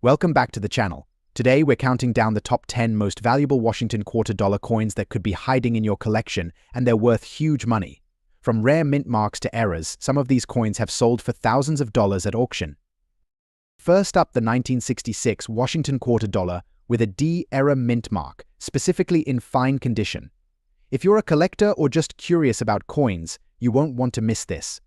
Welcome back to the channel. Today we're counting down the top 10 most valuable Washington quarter dollar coins that could be hiding in your collection, and they're worth huge money. From rare mint marks to errors, some of these coins have sold for thousands of dollars at auction. First up, the 1966 Washington quarter dollar with a D-era mint mark, specifically in fine condition. If you're a collector or just curious about coins, you won't want to miss this.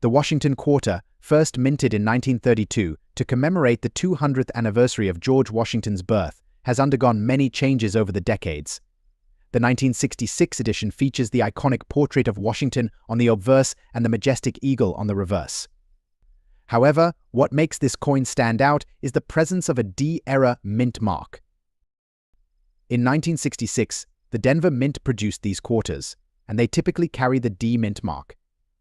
The Washington quarter, first minted in 1932 to commemorate the 200th anniversary of George Washington's birth, has undergone many changes over the decades. The 1966 edition features the iconic portrait of Washington on the obverse and the majestic eagle on the reverse. However, what makes this coin stand out is the presence of a D-era mint mark. In 1966, the Denver Mint produced these quarters, and they typically carry the D mint mark.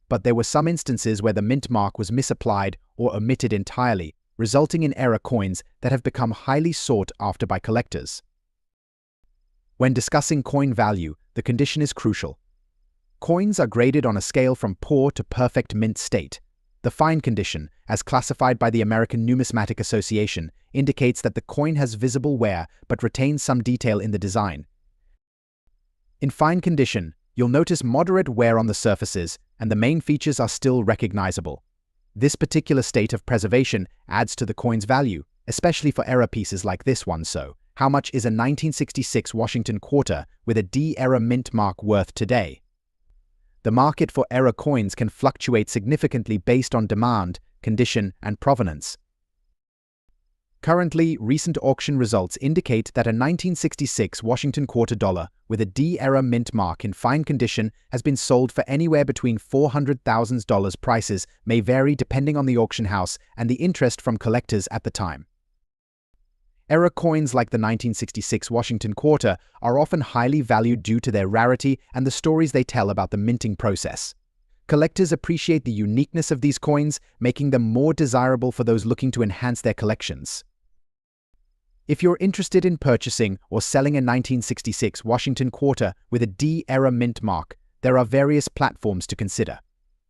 But there were some instances where the mint mark was misapplied or omitted entirely, resulting in error coins that have become highly sought after by collectors. When discussing coin value, the condition is crucial. Coins are graded on a scale from poor to perfect mint state. The fine condition, as classified by the American Numismatic Association, indicates that the coin has visible wear but retains some detail in the design. In fine condition, you'll notice moderate wear on the surfaces, and the main features are still recognizable. This particular state of preservation adds to the coin's value, especially for error pieces like this one. So, how much is a 1966 Washington quarter with a D-era mint mark worth today? The market for error coins can fluctuate significantly based on demand, condition, and provenance. Currently, recent auction results indicate that a 1966 Washington quarter dollar with a D-era mint mark in fine condition has been sold for anywhere between $400,000. Prices may vary depending on the auction house and the interest from collectors at the time. Error coins like the 1966 Washington quarter are often highly valued due to their rarity and the stories they tell about the minting process. Collectors appreciate the uniqueness of these coins, making them more desirable for those looking to enhance their collections. If you're interested in purchasing or selling a 1966 Washington quarter with a D-era mint mark, there are various platforms to consider.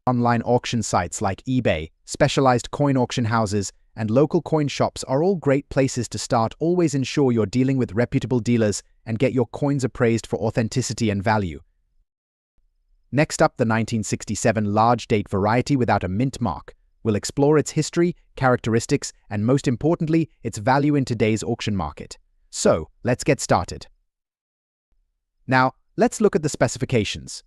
Online auction sites like eBay, specialized coin auction houses, and local coin shops are all great places to start. Always ensure you're dealing with reputable dealers and get your coins appraised for authenticity and value. Next up, the 1967 large date variety without a mint mark. We'll explore its history, characteristics, and most importantly, its value in today's auction market. So, let's get started. Now, let's look at the specifications.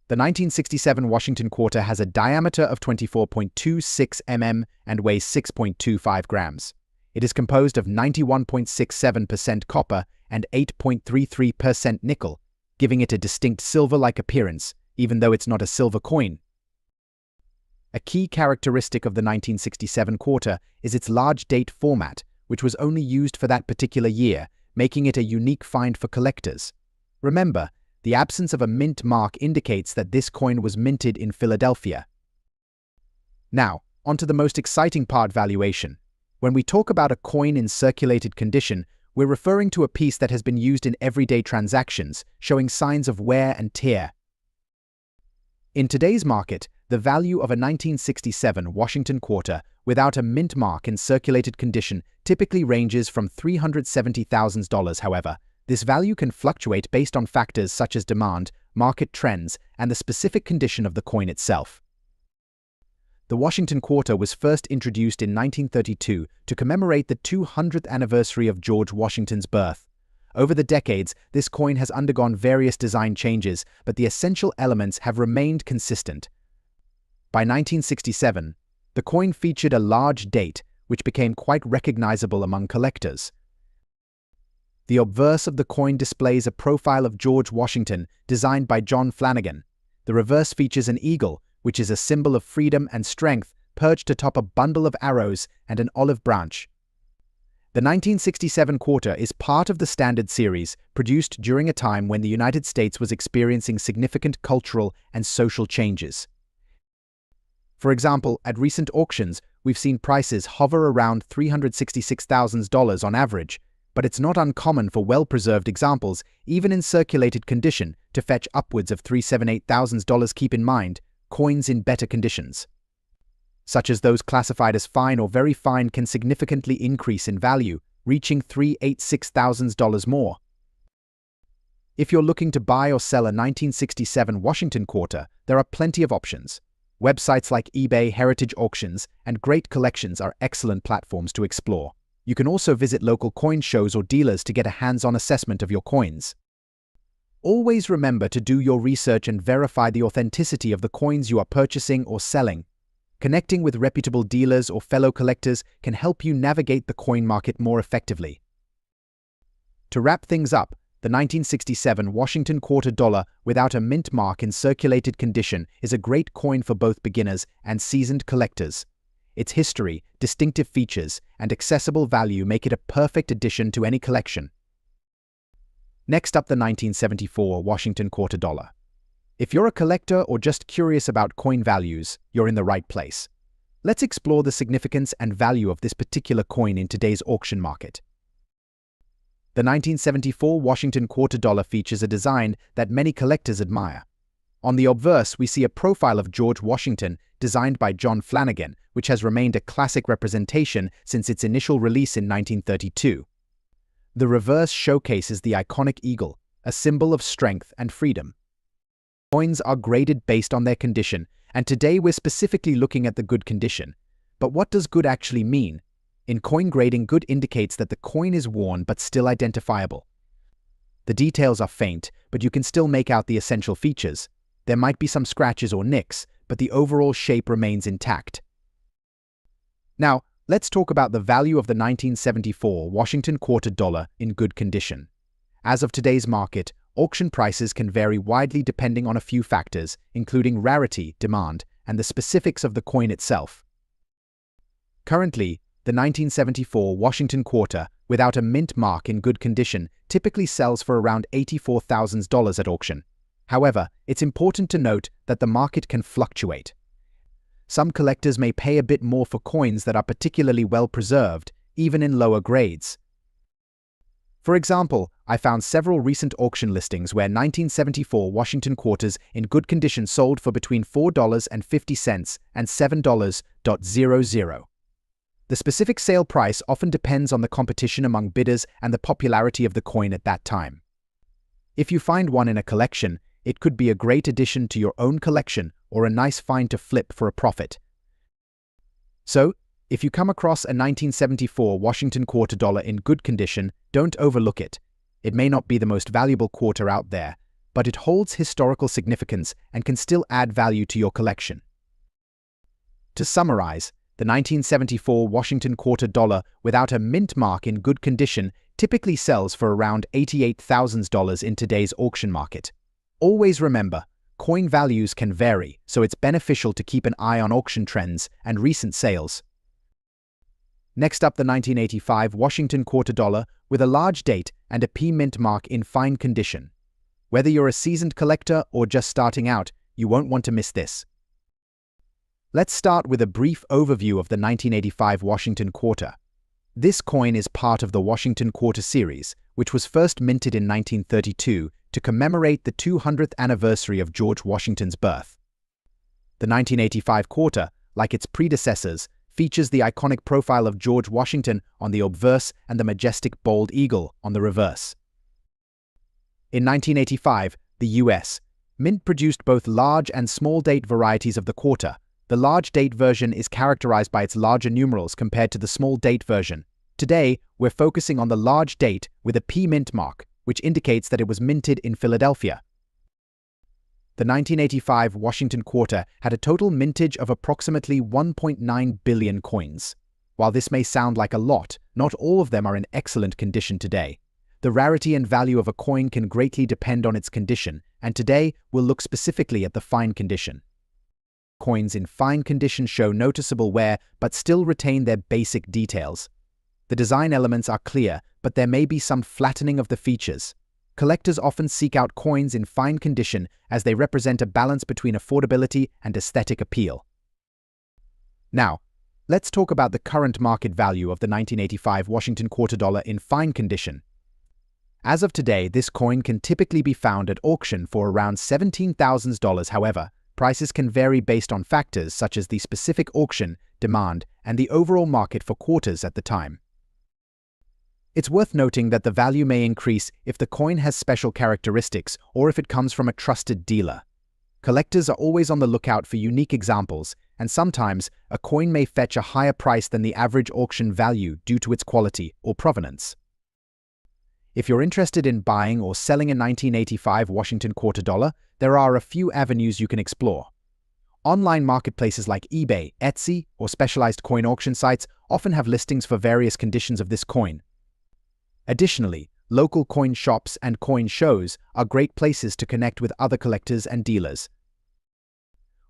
The 1967 Washington quarter has a diameter of 24.26 mm and weighs 6.25 grams. It is composed of 91.67% copper and 8.33% nickel, giving it a distinct silver-like appearance, even though it's not a silver coin. A key characteristic of the 1967 quarter is its large date format, which was only used for that particular year, making it a unique find for collectors. Remember, the absence of a mint mark indicates that this coin was minted in Philadelphia. Now, onto the most exciting part: valuation. When we talk about a coin in circulated condition, we're referring to a piece that has been used in everyday transactions, showing signs of wear and tear. In today's market, the value of a 1967 Washington quarter without a mint mark in circulated condition typically ranges from $370,000. However, this value can fluctuate based on factors such as demand, market trends, and the specific condition of the coin itself. The Washington quarter was first introduced in 1932 to commemorate the 200th anniversary of George Washington's birth. Over the decades, this coin has undergone various design changes, but the essential elements have remained consistent. By 1967, the coin featured a large date, which became quite recognizable among collectors. The obverse of the coin displays a profile of George Washington, designed by John Flanagan. The reverse features an eagle, which is a symbol of freedom and strength, perched atop a bundle of arrows and an olive branch. The 1967 quarter is part of the Standard series, produced during a time when the United States was experiencing significant cultural and social changes. For example, at recent auctions, we've seen prices hover around $366,000 on average, but it's not uncommon for well-preserved examples, even in circulated condition, to fetch upwards of $378,000. Keep in mind, coins in better conditions. such as those classified as fine or very fine, can significantly increase in value, reaching $386,000 more. If you're looking to buy or sell a 1967 Washington quarter, there are plenty of options. Websites like eBay, Heritage Auctions, and Great Collections are excellent platforms to explore. You can also visit local coin shows or dealers to get a hands-on assessment of your coins. Always remember to do your research and verify the authenticity of the coins you are purchasing or selling. Connecting with reputable dealers or fellow collectors can help you navigate the coin market more effectively. To wrap things up, the 1967 Washington quarter dollar without a mint mark in circulated condition is a great coin for both beginners and seasoned collectors. Its history, distinctive features, and accessible value make it a perfect addition to any collection. Next up, the 1974 Washington quarter dollar. If you're a collector or just curious about coin values, you're in the right place. Let's explore the significance and value of this particular coin in today's auction market. The 1974 Washington quarter dollar features a design that many collectors admire. On the obverse, we see a profile of George Washington designed by John Flanagan, which has remained a classic representation since its initial release in 1932. The reverse showcases the iconic eagle, a symbol of strength and freedom. Coins are graded based on their condition, and today we're specifically looking at the good condition. But what does good actually mean? In coin grading, good indicates that the coin is worn but still identifiable. The details are faint, but you can still make out the essential features. There might be some scratches or nicks, but the overall shape remains intact. Now, let's talk about the value of the 1974 Washington quarter dollar in good condition. As of today's market, auction prices can vary widely depending on a few factors, including rarity, demand, and the specifics of the coin itself. Currently, the 1974 Washington quarter, without a mint mark in good condition, typically sells for around $84,000 at auction. However, it's important to note that the market can fluctuate. Some collectors may pay a bit more for coins that are particularly well preserved, even in lower grades. For example, I found several recent auction listings where 1974 Washington quarters in good condition sold for between $4.50 and $7.00. The specific sale price often depends on the competition among bidders and the popularity of the coin at that time. If you find one in a collection, it could be a great addition to your own collection or a nice find to flip for a profit. So, if you come across a 1974 Washington quarter dollar in good condition, don't overlook it. It may not be the most valuable quarter out there, but it holds historical significance and can still add value to your collection. To summarize, the 1974 Washington quarter dollar without a mint mark in good condition typically sells for around $88,000 in today's auction market. Always remember, coin values can vary, so it's beneficial to keep an eye on auction trends and recent sales. Next up, the 1985 Washington quarter dollar with a large date and a P mint mark in fine condition. Whether you're a seasoned collector or just starting out, you won't want to miss this. Let's start with a brief overview of the 1985 Washington quarter. This coin is part of the Washington quarter series, which was first minted in 1932 to commemorate the 200th anniversary of George Washington's birth. The 1985 quarter, like its predecessors, features the iconic profile of George Washington on the obverse and the majestic bald eagle on the reverse. In 1985, the U.S. Mint produced both large and small date varieties of the quarter. The large date version is characterized by its larger numerals compared to the small date version. Today, we're focusing on the large date with a P mint mark, which indicates that it was minted in Philadelphia. The 1985 Washington quarter had a total mintage of approximately 1.9 billion coins. While this may sound like a lot, not all of them are in excellent condition today. The rarity and value of a coin can greatly depend on its condition, and today we'll look specifically at the fine condition. Coins in fine condition show noticeable wear but still retain their basic details. The design elements are clear, but there may be some flattening of the features. Collectors often seek out coins in fine condition as they represent a balance between affordability and aesthetic appeal. Now, let's talk about the current market value of the 1985 Washington quarter dollar in fine condition. As of today, this coin can typically be found at auction for around $17,000. However, prices can vary based on factors such as the specific auction, demand, and the overall market for quarters at the time. It's worth noting that the value may increase if the coin has special characteristics or if it comes from a trusted dealer. Collectors are always on the lookout for unique examples, and sometimes a coin may fetch a higher price than the average auction value due to its quality or provenance. If you're interested in buying or selling a 1985 Washington quarter dollar, there are a few avenues you can explore. Online marketplaces like eBay, Etsy, or specialized coin auction sites often have listings for various conditions of this coin. Additionally, local coin shops and coin shows are great places to connect with other collectors and dealers.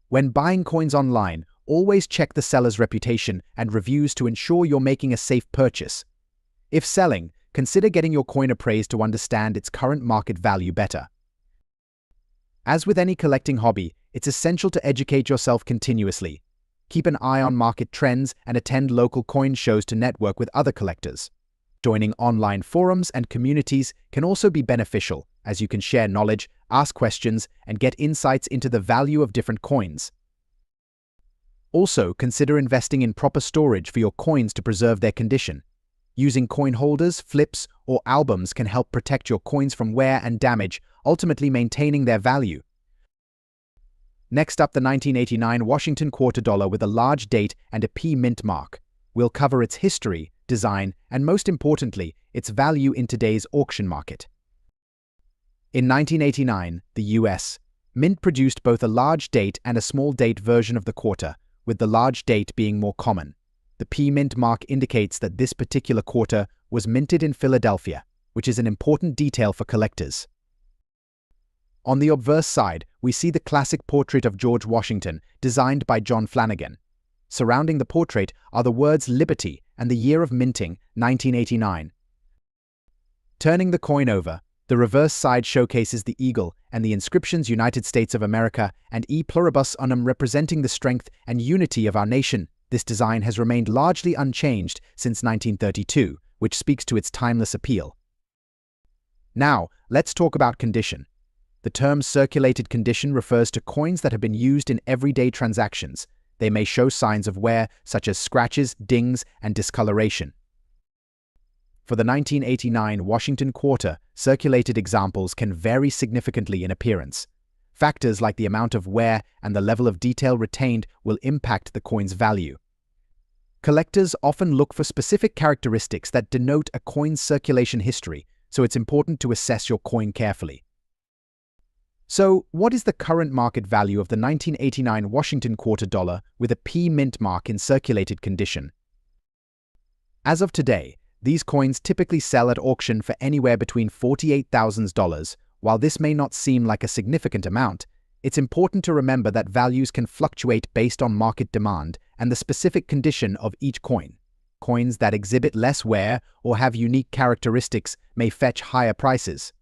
When buying coins online, always check the seller's reputation and reviews to ensure you're making a safe purchase. If selling, consider getting your coin appraised to understand its current market value better. As with any collecting hobby, it's essential to educate yourself continuously. Keep an eye on market trends and attend local coin shows to network with other collectors. Joining online forums and communities can also be beneficial, as you can share knowledge, ask questions, and get insights into the value of different coins. Also, consider investing in proper storage for your coins to preserve their condition. Using coin holders, flips, or albums can help protect your coins from wear and damage, ultimately maintaining their value. Next up, the 1989 Washington quarter dollar with a large date and a P mint mark. We'll cover its history, design, and most importantly, its value in today's auction market. In 1989, the US Mint produced both a large date and a small date version of the quarter, with the large date being more common. The P mint mark indicates that this particular quarter was minted in Philadelphia, which is an important detail for collectors. On the obverse side, we see the classic portrait of George Washington, designed by John Flanagan. Surrounding the portrait are the words Liberty and the year of minting, 1989. Turning the coin over, the reverse side showcases the eagle and the inscriptions United States of America and E pluribus unum, representing the strength and unity of our nation. This design has remained largely unchanged since 1932, which speaks to its timeless appeal. Now, let's talk about condition. The term circulated condition refers to coins that have been used in everyday transactions. They may show signs of wear, such as scratches, dings, and discoloration. For the 1989 Washington quarter, circulated examples can vary significantly in appearance. Factors like the amount of wear and the level of detail retained will impact the coin's value. Collectors often look for specific characteristics that denote a coin's circulation history, so it's important to assess your coin carefully. So, what is the current market value of the 1989 Washington quarter dollar with a P mint mark in circulated condition? As of today, these coins typically sell at auction for anywhere between $48,000. While this may not seem like a significant amount, it's important to remember that values can fluctuate based on market demand and the specific condition of each coin. Coins that exhibit less wear or have unique characteristics may fetch higher prices.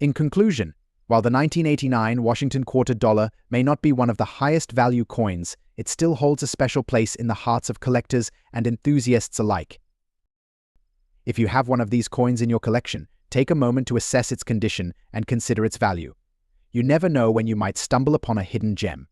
In conclusion, while the 1989 Washington quarter dollar may not be one of the highest value coins, it still holds a special place in the hearts of collectors and enthusiasts alike. If you have one of these coins in your collection, take a moment to assess its condition and consider its value. You never know when you might stumble upon a hidden gem.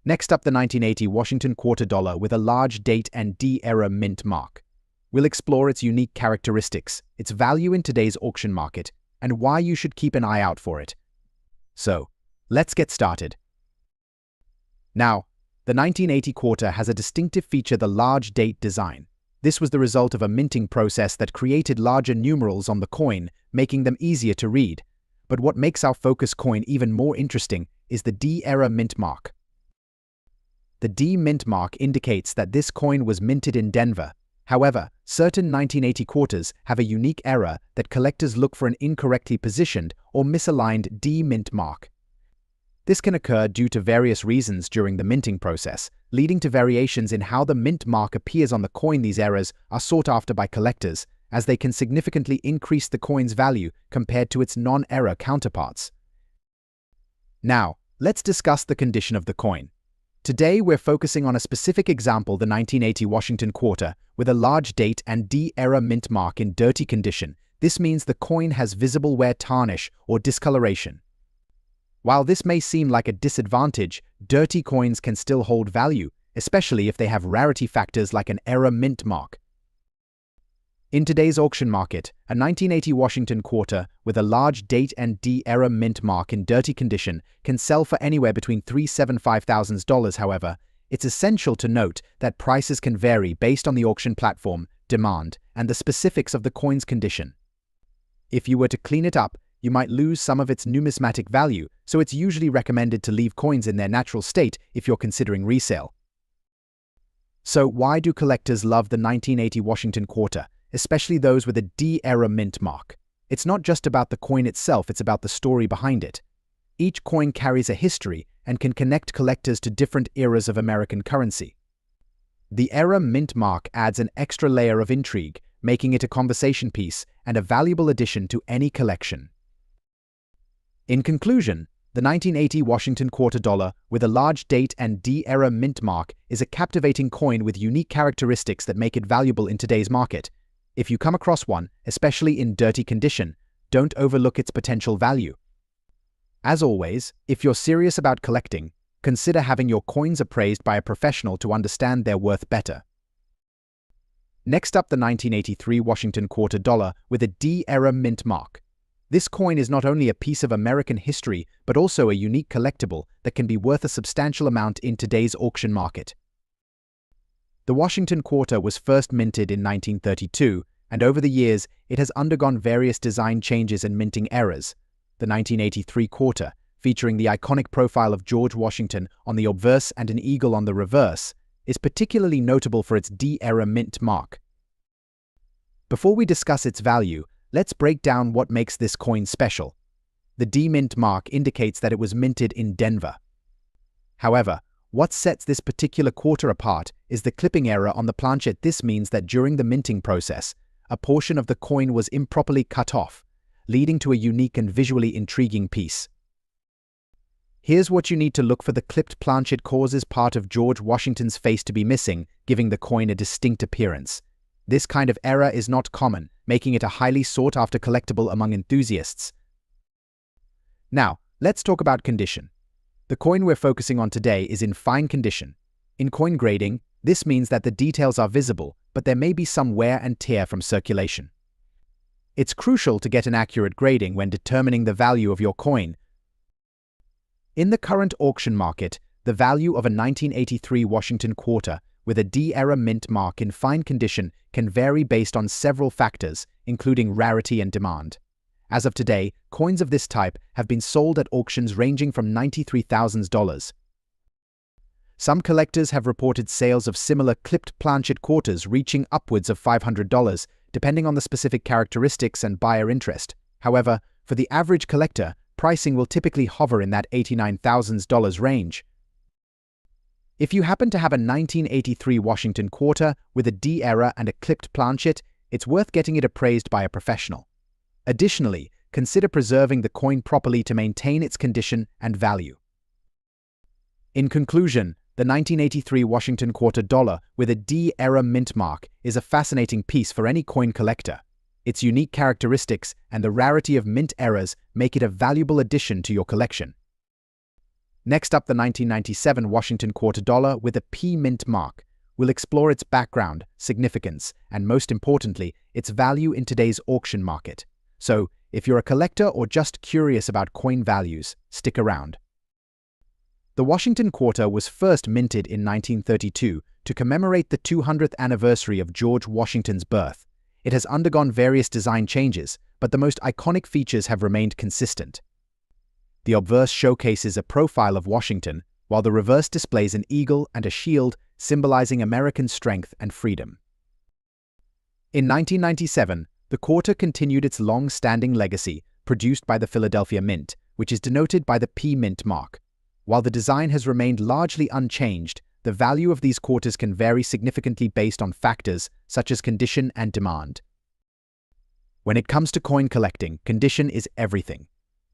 Next up, the 1980 Washington quarter dollar with a large date and D-era mint mark. We'll explore its unique characteristics, its value in today's auction market, and why you should keep an eye out for it. So, let's get started. Now, the 1980 quarter has a distinctive feature: the large date design. This was the result of a minting process that created larger numerals on the coin, making them easier to read. But what makes our focus coin even more interesting is the D-era mint mark. The D mint mark indicates that this coin was minted in Denver. However, certain 1980 quarters have a unique error that collectors look for: an incorrectly positioned or misaligned D mint mark. This can occur due to various reasons during the minting process, leading to variations in how the mint mark appears on the coin. These errors are sought after by collectors, as they can significantly increase the coin's value compared to its non-error counterparts. Now, let's discuss the condition of the coin. Today, we're focusing on a specific example: the 1980 Washington quarter, with a large date and D-era mint mark in dirty condition. This means the coin has visible wear, tarnish, or discoloration. While this may seem like a disadvantage, dirty coins can still hold value, especially if they have rarity factors like an error mint mark. In today's auction market, a 1980 Washington quarter with a large date and D error mint mark in dirty condition can sell for anywhere between $375,000. However, it's essential to note that prices can vary based on the auction platform, demand, and the specifics of the coin's condition. If you were to clean it up, you might lose some of its numismatic value, so it's usually recommended to leave coins in their natural state if you're considering resale. So why do collectors love the 1980 Washington quarter, especially those with a D error mint mark? It's not just about the coin itself, it's about the story behind it. Each coin carries a history and can connect collectors to different eras of American currency. The error mint mark adds an extra layer of intrigue, making it a conversation piece and a valuable addition to any collection. In conclusion, the 1980 Washington quarter dollar with a large date and D error mint mark is a captivating coin with unique characteristics that make it valuable in today's market. If you come across one, especially in dirty condition, don't overlook its potential value. As always, if you're serious about collecting, consider having your coins appraised by a professional to understand their worth better. Next up, the 1983 Washington quarter dollar with a D error mint mark. This coin is not only a piece of American history, but also a unique collectible that can be worth a substantial amount in today's auction market. The Washington quarter was first minted in 1932, and over the years, it has undergone various design changes and minting errors. The 1983 quarter, featuring the iconic profile of George Washington on the obverse and an eagle on the reverse, is particularly notable for its D error mint mark. Before we discuss its value, let's break down what makes this coin special. The D mint mark indicates that it was minted in Denver. However, what sets this particular quarter apart is the clipping error on the planchet. This means that during the minting process, a portion of the coin was improperly cut off, leading to a unique and visually intriguing piece. Here's what you need to look for. The clipped planchet causes part of George Washington's face to be missing, giving the coin a distinct appearance. This kind of error is not common, making it a highly sought-after collectible among enthusiasts. Now, let's talk about condition. The coin we're focusing on today is in fine condition. In coin grading, this means that the details are visible, but there may be some wear and tear from circulation. It's crucial to get an accurate grading when determining the value of your coin. In the current auction market, the value of a 1983 Washington quarter with a D error mint mark in fine condition can vary based on several factors, including rarity and demand. As of today, coins of this type have been sold at auctions ranging from $93,000. Some collectors have reported sales of similar clipped planchet quarters reaching upwards of $500, depending on the specific characteristics and buyer interest. However, for the average collector, pricing will typically hover in that $89,000 range. If you happen to have a 1983 Washington quarter with a D error and a clipped planchet, it's worth getting it appraised by a professional. Additionally, consider preserving the coin properly to maintain its condition and value. In conclusion, the 1983 Washington quarter dollar with a D error mint mark is a fascinating piece for any coin collector. Its unique characteristics and the rarity of mint errors make it a valuable addition to your collection. Next up, the 1997 Washington quarter dollar with a P mint mark. We'll explore its background, significance, and most importantly, its value in today's auction market. So, if you're a collector or just curious about coin values, stick around. The Washington quarter was first minted in 1932 to commemorate the 200th anniversary of George Washington's birth. It has undergone various design changes, but the most iconic features have remained consistent. The obverse showcases a profile of Washington, while the reverse displays an eagle and a shield symbolizing American strength and freedom. In 1997, the quarter continued its long-standing legacy, produced by the Philadelphia Mint, which is denoted by the P mint mark. While the design has remained largely unchanged, the value of these quarters can vary significantly based on factors such as condition and demand. When it comes to coin collecting, condition is everything.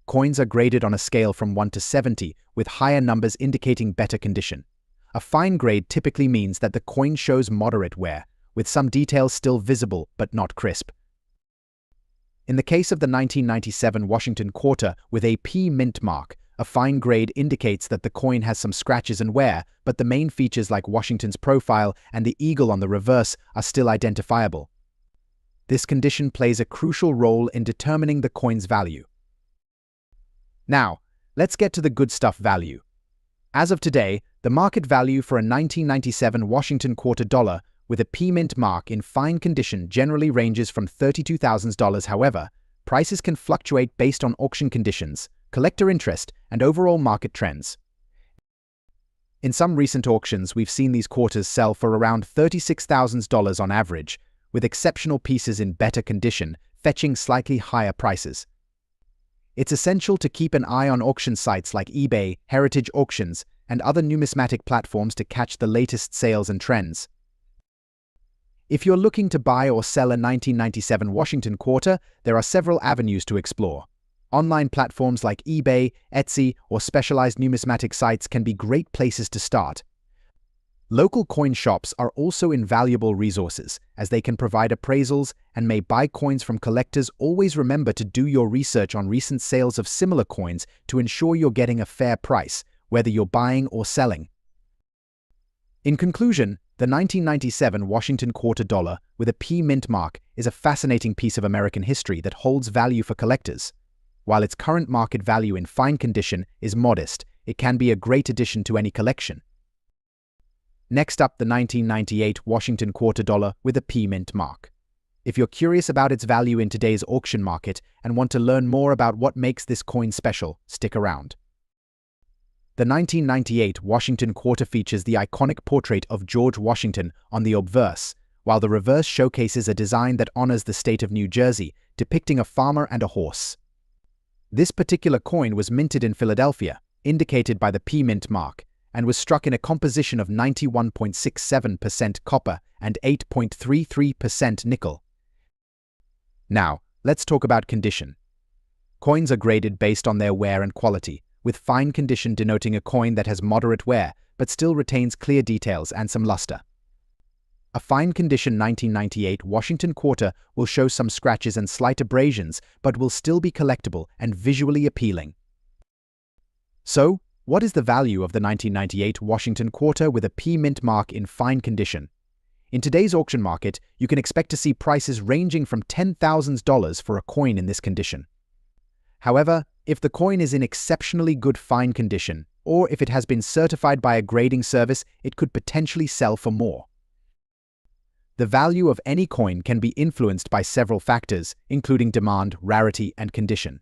Coins are graded on a scale from 1 to 70, with higher numbers indicating better condition. A fine grade typically means that the coin shows moderate wear, with some details still visible but not crisp. In the case of the 1997 Washington quarter with a P mint mark, A fine grade indicates that the coin has some scratches and wear, but the main features like Washington's profile and the eagle on the reverse are still identifiable. This condition plays a crucial role in determining the coin's value. Now, let's get to the good stuff value. As of today, the market value for a 1997 Washington quarter dollar with a P-mint mark in fine condition generally ranges from $32,000. However, prices can fluctuate based on auction conditions, collector interest, and overall market trends. In some recent auctions, we've seen these quarters sell for around $36,000 on average, with exceptional pieces in better condition fetching slightly higher prices. It's essential to keep an eye on auction sites like eBay, Heritage Auctions, and other numismatic platforms to catch the latest sales and trends. If you're looking to buy or sell a 1997 Washington quarter, there are several avenues to explore. Online platforms like eBay, Etsy, or specialized numismatic sites can be great places to start. Local coin shops are also invaluable resources, as they can provide appraisals and may buy coins from collectors. Always remember to do your research on recent sales of similar coins to ensure you're getting a fair price, whether you're buying or selling. In conclusion, the 1997 Washington quarter dollar with a P-mint mark is a fascinating piece of American history that holds value for collectors. While its current market value in fine condition is modest, it can be a great addition to any collection. Next up, the 1998 Washington quarter dollar with a P-mint mark. If you're curious about its value in today's auction market and want to learn more about what makes this coin special, stick around. The 1998 Washington quarter features the iconic portrait of George Washington on the obverse, while the reverse showcases a design that honors the state of New Jersey, depicting a farmer and a horse. This particular coin was minted in Philadelphia, indicated by the P-mint mark, and was struck in a composition of 91.67% copper and 8.33% nickel. Now, let's talk about condition. Coins are graded based on their wear and quality, with fine condition denoting a coin that has moderate wear but still retains clear details and some luster. A fine condition 1998 Washington quarter will show some scratches and slight abrasions, but will still be collectible and visually appealing. So, what is the value of the 1998 Washington quarter with a P-mint mark in fine condition? In today's auction market, you can expect to see prices ranging from $10,000 for a coin in this condition. However, if the coin is in exceptionally good fine condition, or if it has been certified by a grading service, it could potentially sell for more. The value of any coin can be influenced by several factors, including demand, rarity, and condition.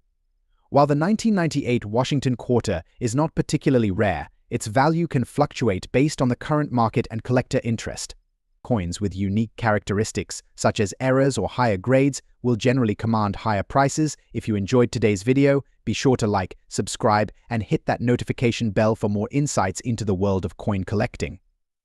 While the 1998 Washington quarter is not particularly rare, its value can fluctuate based on the current market and collector interest. Coins with unique characteristics, such as errors or higher grades, will generally command higher prices. If you enjoyed today's video, be sure to like, subscribe, and hit that notification bell for more insights into the world of coin collecting.